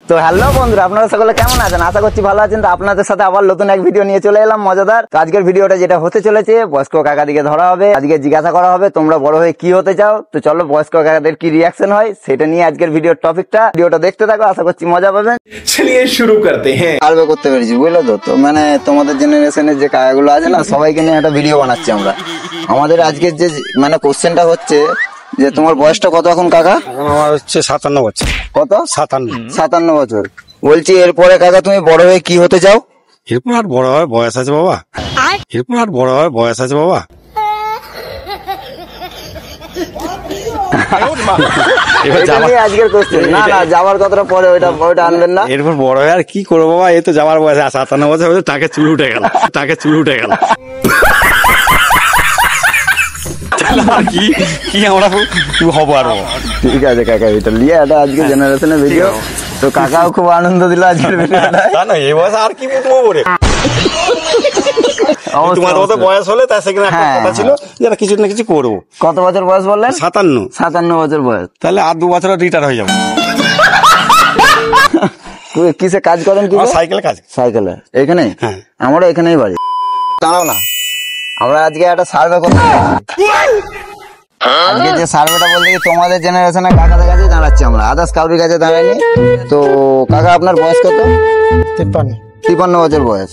তো হ্যালো বন্ধুরা, আপনারা সকলে কেমন আছেন? আশা করছি ভালো আছেন। তো আপনাদের সাথে আবার নতুন এক ভিডিও নিয়ে চলে এলাম মজাদার। তো আজকের ভিডিওটা যেটা হতে চলেছে, বয়স্ক কাকাদিকে ধরা হবে, আজকে জিজ্ঞাসা করা হবে তোমরা বড় হয়ে কি হতে চাও। তো চলো বয়স্ক কাকাদের কি রিয়াকশন হয় সেটা নিয়ে আজকের ভিডিওর টপিকটা। ভিডিওটা দেখতে থাকো, আশা করছি মজা পাবেন। চলিয়ে শুরু করতে হ্যাঁ। সার্ভে করতে পেরেছি, বুঝলো তো। তো মানে তোমাদের জেনারেশনের যে কাকাগুলো আছে না, সবাইকে নিয়ে একটা ভিডিও বানাচ্ছি আমরা। আমাদের আজকের যে মানে কোশ্চেনটা হচ্ছে যে তোমার বয়সটা কত এখন কাকা? আমার হচ্ছে 57 বছর। কত? 57 বছর। বলছি এরপরে কাকা তুমি বড় হয়ে কি হতে চাও? এরপর আর বড় হয় বয়স আছে বাবা, এরপর আর বড় হয় বয়স আছে বাবা। আজকের কোশ্চেন না না, যাওয়ার কথাটা পরে, ওইটা আনবেন না। এরপর বড় হয়ে আর কি করবো বাবা, এই তো যাওয়ার বয়স 57 বছর হয়েছে, তাকে চুল উঠে গেল, তাকে চুল উঠে গেল। কি কি আমরা হবো আরো। ঠিক আছে কাকা, এটা নিয়ে এটা আজকে জেনারেশনের ভিডিও। তো কাকাও খুব আনন্দ দিল আজকের ভিডিওটা। না এই বয়স আর কি বুঝবো বলে, তোমার মতো বয়স হলে তার সেখানে একটা কথা ছিল যে কিছু না কিছু করবো। কত বছর বয়স বললেন? 57 বছর বয়স। তাহলে আর 2 বছর রিটায়ার হয়ে যাবো। কিসে কাজ করেন? কি সাইকেলে কাজ। সাইকেলে? এখানে? হ্যাঁ, আমারও এখানেই বাড়ি। দাঁড়াও না, আমরা আজকে একটা সার্ভে করতে আজকে যে সার্ভেটা বলতে কি তোমাদের জেনারেশনের কাকাদের কাছে দাঁড়াচ্ছি আমরা, আদার্স কাউরির কাছে দাঁড়াইনি। তো কাকা আপনার বয়স কত? 53 বছর বয়স।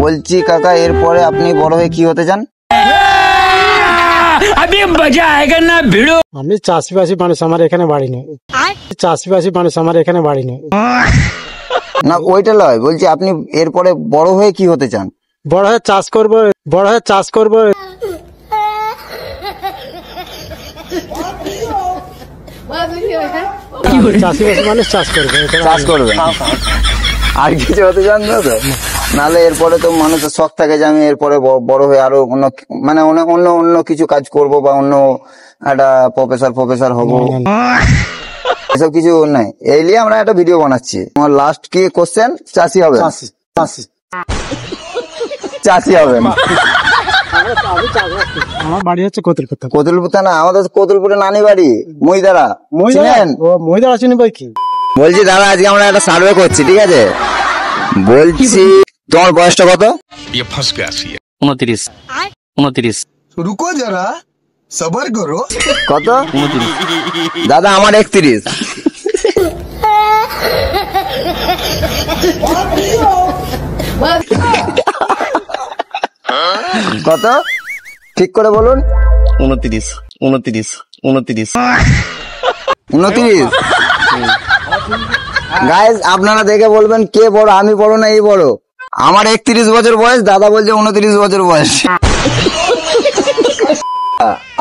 বলছি কাকা এরপরে আপনি বড় হয়ে কি হতে চান? আমি চাষিবাসী মানুষ, আমার এখানে বাড়ি নেই। চাষিবাসী মানুষ, আমার এখানে বাড়ি নেই। না ওইটা লয়, বলছি আপনি এরপরে বড় হয়ে কি হতে চান? বড় হয়ে চাষ করবো, বড় হয়ে চাষ করবো। চাষিবাসী মানুষ চাষ করবে, চাষ করবে, আর কিছু হতে চান না তো? নাহলে এরপরে তো মানুষের শখ থাকে যে আমি এরপরে বড় হয়ে আরো অন্য মানে অন্য কিছু কাজ করব বা অন্য একটা প্রফেসর হব, এসব কিছু নাই। এই নিয়ে আমরা একটা ভিডিও বানাচ্ছি। আমার লাস্ট কি কোশ্চেন? চাষি হবে? চাষি হবে? আমার বাড়ি হচ্ছে কতুলপুর। কতুলপুর না, আমাদের কতুলপুরে নানি বাড়ি মহিদারা। মহিদারা চিনি বই কি? বলছি দাদা আজকে আমরা একটা সার্ভে করছি, ঠিক আছে? বলছি তোমার বয়সটা কত? 29। রুকো যারা, সবার করো। কত? দাদা আমার 31। কত ঠিক করে বলুন? 29। গাইস আপনারা দেখে বলবেন কে বড়, আমি বড় না এই বড়? আমার 31 বছর বয়স, দাদা বলছে 29 বছর বয়স।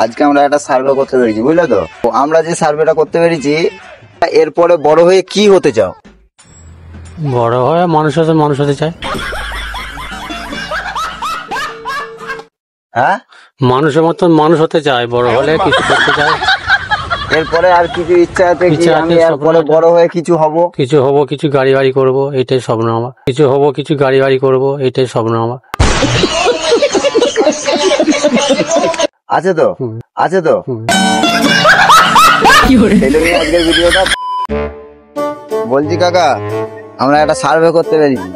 আজকে আমরা একটা সার্ভে করতে পেরেছি, বুঝলে তো? আমরা যে সার্ভেটা করতে পেরেছি, এরপরে বড় হয়ে কি হতে চাও? বড় হয়ে মানুষ হতে চায়। হ্যাঁ, মানুষের মতন মানুষ হতে চায়, বড় হলে কিছু করতে চায়। এরপরে আর কিছু ইচ্ছা আছে কি? আমি এরপরে বড় হয়ে কিছু হব, কিছু গাড়ি বাড়ি করবো, এটাই স্বপ্ন আমার। কিছু গাড়ি বাড়ি করবো, এটাই স্বপ্ন আমার। আছে তো? আজকের ভিডিওটা বলছি কাকা, আমরা একটা সার্ভে করতে পেরেছি।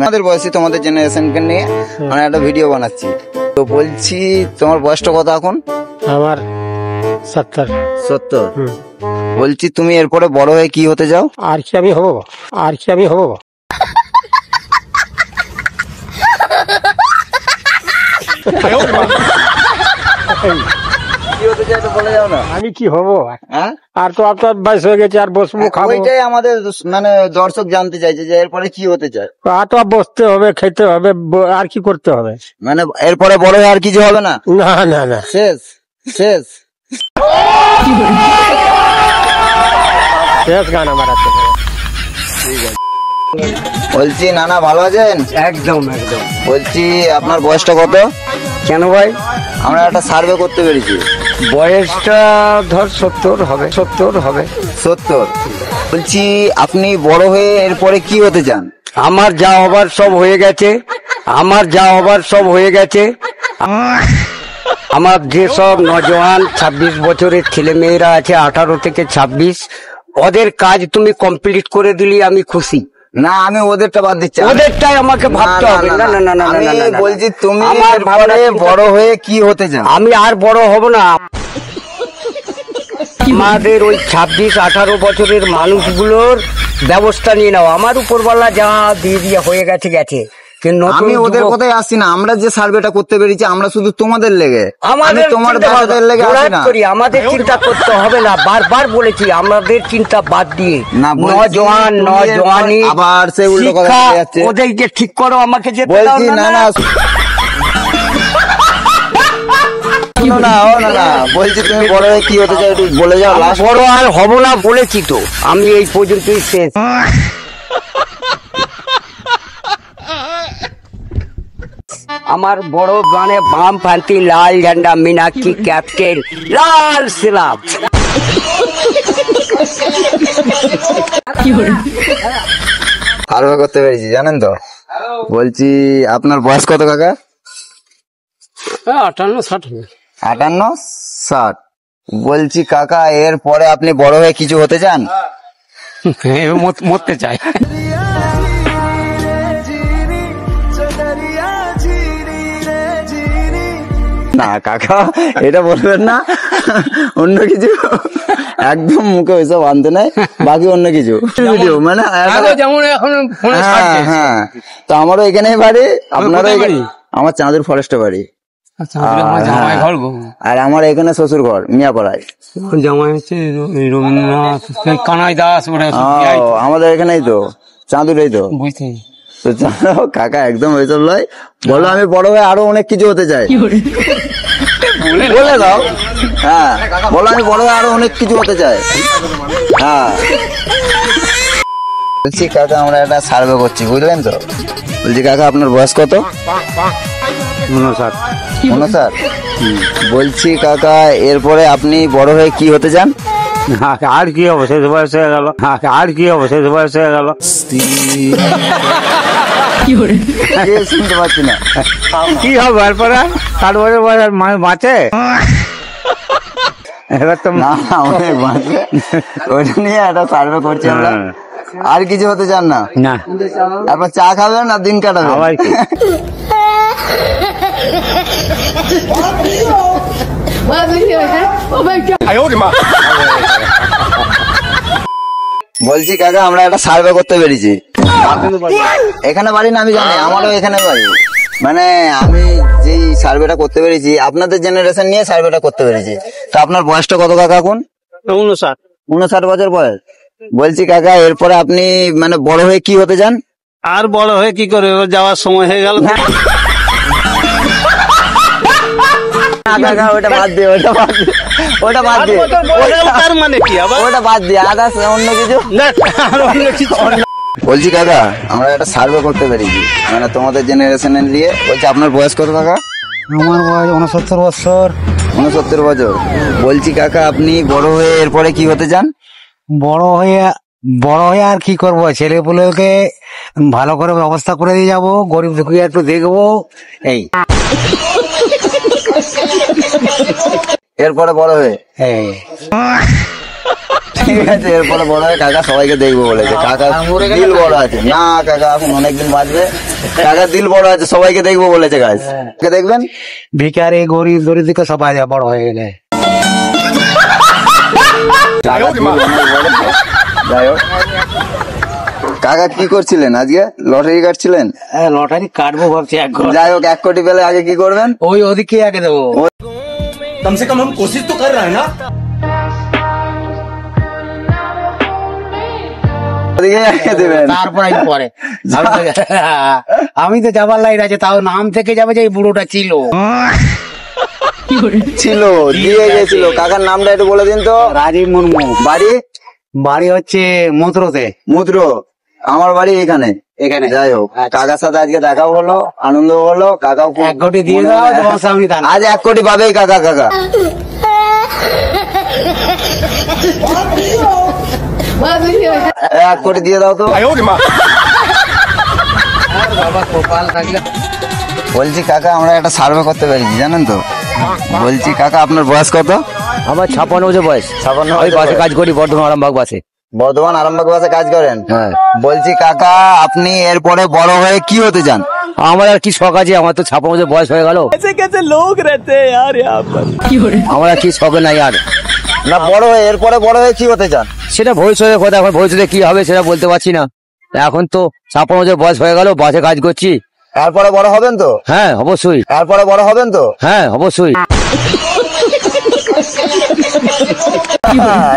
আমাদের বয়সী তোমাদের জেনারেশনকে নিয়ে আমরা একটা ভিডিও বানাচ্ছি। তো বলছি তোমার বয়সটা কত এখন? আমার 70। বলছি তুমি এরপরে বড় হয়ে কি হতে চাও? আর কি আমি হবো? আমি কি হবো? আর তো আপনার বয়স হয়ে গেছে, আর বসবো খাবো। ওইটাই আমাদের মানে দর্শক জানতে চাইছে যে এরপরে কি হতে চায়। আর তো বসতে হবে, খেতে হবে, আর কি করতে হবে? মানে এরপরে বড় হয়ে আর কিছু হবে না? না, শেষ। গান আমার আছে। ঠিক আছে। বলছি নানা ভালো আছেন? একদম। বলছি আপনার বয়সটা কত? কেন ভাই? আমরা একটা সার্ভে করতে পেরেছি। বয়সটা ধর 70 হবে। 70। বলছি আপনি বড় হয়ে এরপরে কি হতে চান? আমার যা হবার সব হয়ে গেছে। আমার যেসব নজওয়ান 26 বছরের ছেলে মেয়েরা আছে, 18 থেকে 26, ওদের কাজ তুমি কমপ্লিট করে দিলি আমি খুশি। না আমি ওদেরটা বাদ দিচ্ছি, ওদেরটাই আমাকে ভাবতে হবে। না না না না আমি না, না, না, বলছি তুমি আমার ভাবনা এরপরে ঠিক বড় হয়ে কি হতে চাও? আমি আর বড় হব না। আমাদের ওই 26-18 বছরের মানুষগুলোর ব্যবস্থা নিয়ে নাও। আমার উপরওয়ালা যা দিয়ে দিয়ে হয়ে গেছে গেছে। কিন্তু নতুন আমি ওদের যুবক- কথাই আসছি না, আমরা যে সার্ভেটা করতে পেরেছি আমরা শুধু তোমাদের লেগে, আমি আমাদের তোমার চিন্তা দাদাদের লেগে আসি জোরাত না। করি, আমাদের চিন্তা করতে হবে না। বারবার বলেছি আমাদের চিন্তা বাদ দিয়ে না, বলছি, নজওয়ান তুমি নজওয়ানি আবার সে উল্টো কথা শিক্ষা, বলে যাচ্ছে। ওদেরকে ঠিক করো, আমাকে যেতে দাও বলছি না না শোনো না, ও না না, বলছি তুমি বড় হয়ে কি হতে চাও একটু বলে যাও। আমি last বড় আর হব না বলেছি তো, আমি এই পর্যন্তই শেষ। আমার বড় গানে বাম পান্তি লাল ঝান্ডা মিনাক্ষী ক্যাপ্টেন লাল সিলাম। সার্ভে করতে পেরেছি জানেন তো। বলছি আপনার বয়স কত কাকা? 58-60। 58-60। বলছি কাকা এর পরে আপনি বড় হয়ে কিছু হতে চান? মরতে চাই। না কাকা এটা বলবেন না, অন্য কিছু একদম মুখে ওইসব আনতে নাই, বাকি অন্য কিছু ভিডিও মানে যেমন এখন ফোনে হ্যাঁ হ্যাঁ। তো আমারও এখানেই বাড়ি, আপনারও এখানে। আমার চাঁদুর ফরেস্টে বাড়ি। জামাই ঘর গো। আর আমার এখানে শ্বশুর ঘর মিয়াপাড়ায়। জামাই হচ্ছে রবীন্দ্রনাথ, কানাই দাস, ওরা ও, আমাদের এখানেই তো চাঁদুরেই তো। বুঝতে তো জানো কাকা একদম ওইসব নয়, বলো আমি বড় হয়ে আরো অনেক কিছু হতে চাই। বলে দাও। হ্যাঁ বলো আমি বড় হয়ে আরো অনেক কিছু হতে চাই। হ্যাঁ বলছি কাকা আমরা একটা সার্ভে করছি বুঝলেন তো। বলছি কাকা আপনার বয়স কত? 59। বলছি কাকা এরপরে আপনি বড় হয়ে কি হতে চান? আর কি হবে, শেষ বয়স হয়ে গেল। আর কি হবে, শেষ বয়স হয়ে গেল। কে শুনতে পাচ্ছি না। কি হবে এরপরে? 60 বছর বয়স আর মানুষ বাঁচে? এবার তো না অনেক বাঁচবে, ওইটা নিয়ে একটা সার্ভে করছি আমরা। আর কিছু হতে চান না? না, তারপর চা খাবেন না দিন কাটাবেন? আবার কি? বলছি কাকা আমরা একটা সার্ভে করতে পেরেছি। এখানে বাড়ি না আমি জানি, আমারও এখানে বাড়ি। মানে আমি যেই সার্ভেটা করতে পেরেছি আপনাদের জেনারেশন নিয়ে সার্ভেটা করতে পেরেছি। তো আপনার বয়সটা কত কাকা এখন? 59 বছর বয়স। বলছি কাকা এরপরে আপনি মানে বড় হয়ে কি হতে চান? আর বড় হয়ে কি করে, এবার যাওয়ার সময় হয়ে গেল। কাকা ওটা বাদ দিয়ে, ওটা বাদ দিয়ে, ওটা বাদ দিয়ে, তার মানে কি আবার? ওটা বাদ দিয়ে আদার্স অন্য কিছু। না, আর অন্য কিছু না। বলছি কাকা আমরা একটা সার্ভে করতে পেরেছি মানে তোমাদের জেনারেশন নিয়ে। বলছি আপনার বয়স কত কাকা? আমার বয়স 69 বছর। 69 বছর। বলছি কাকা আপনি বড় হয়ে এরপরে কি হতে চান? বড় হয়ে আর কি করবো, ছেলে পুলেকে ভালো করে ব্যবস্থা করে দিয়ে যাবো, গরিব দুঃখী একটু দেখবো, এই এরপরে বড় হয়ে এই। ঠিক আছে এরপরে বড় হয়ে কাকা সবাইকে দেখবো বলেছে। কাকা দিল বড় আছে না কাকা, এখন অনেকদিন বাঁচবে। কাকা দিল বড় আছে, সবাইকে দেখবো বলেছে গাছ। কে দেখবেন? ভিখারি গরিব দরিদ্রকে সবাই বড় হয়ে গেলে। কাকা দিল অনেক বড়। যাই হোক কাকা কি করছিলেন আজকে? লটারি কাটছিলেন? লটারি কাটবো ভাবছি এক ঘর। যাই হোক 1 কোটি পেলে আগে কি করবেন? ওই ওদিকে আগে দেবো। कम से कम हम कोशिश तो कर रहे हैं ना। ওদিকে আগে দেবেন। তারপর আমি পরে আমি তো যাবার লাইন আছে, তাও নাম থেকে যাবে যে এই বুড়োটা ছিল। ছিল দিয়ে গেছিল। কাকার নামটা একটু বলে দিন তো। রাজীব মুর্মু। বাড়ি? বাড়ি হচ্ছে মন্ত্রতে। মুদ্র। আমার বাড়ি এখানে। এখানে। যাই হোক আচ্ছা। কাকার সাথে আজকে দেখাও হলো, আনন্দ হলো। কাকাও খুব 1 কোটি দিয়ে মনে দাও হয়- তোমার সামনে দান। আজ 1 কোটি পাবেই কাকা। কাকা 1 কোটি দিয়ে দাও তো। বলছি কাকা আমরা একটা সার্ভে করতে পেরেছি জানেন তো। বলছি কাকা আপনার বয়স কত? আমার 56 বছর বয়স। 56 ওই বাসে কাজ করি, বর্ধমান আরামবাগ বাসে। বর্ধমান আরামবাগ বাসে কাজ করেন? হ্যাঁ। বলছি কাকা, আপনি এরপরে বড় হয়ে কি হতে চান? আমার আর কি শখ আছে, আমার তো 56 বয়স হয়ে গেল। আমার আর কি শখ নাই আর। না, বড় হয়ে এরপরে বড় হয়ে কি হতে চান? সেটা ভবিষ্যতের কথা, এখন ভবিষ্যতে কি হবে সেটা বলতে পারছি না। এখন তো 56 বয়স হয়ে গেল, বাসে কাজ করছি। এরপরে বড় হবেন তো? হ্যাঁ অবশ্যই। এরপরে বড় হবেন তো? হ্যাঁ অবশ্যই।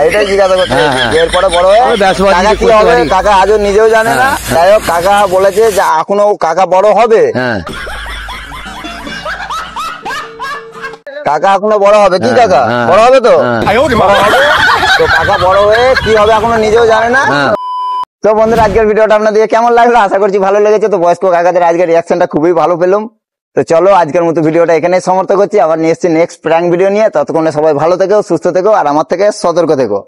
এটাই জিজ্ঞাসা করতে হ্যাঁ, চাইছি, হ্যাঁ। যে এরপরে বড় হয়ে আমি ব্যবসা বাণিজ্য কাকা কি করতে হবে পারি। কাকা আজও নিজেও জানে না। যাই হোক, কাকা বলেছে যে এখনো কাকা বড় হবে। হ্যাঁ কাকা এখনো বড় হবে, কি হ্যাঁ, কাকা হ্যাঁ। বড় হবে তো? হ্যাঁ। বড় হবে তো। কাকা বড় হয়ে কি হবে এখনো নিজেও জানে না। হ্যাঁ। তো বন্ধুরা, আজকের ভিডিওটা আপনাদের কেমন লাগলো? আশা করছি ভালো লেগেছে। তো বয়স্ক কাকাদের আজকের রিয়াকশনটা খুবই ভালো পেলাম। তো চলো, আজকের মতো ভিডিওটা এখানেই সমাপ্ত করছি। আবার নিয়ে এসেছি নেক্সট প্র্যাঙ্ক ভিডিও নিয়ে। ততক্ষণে সবাই ভালো থেকো, সুস্থ থেকো, আর আমার থেকে সতর্ক থেকো।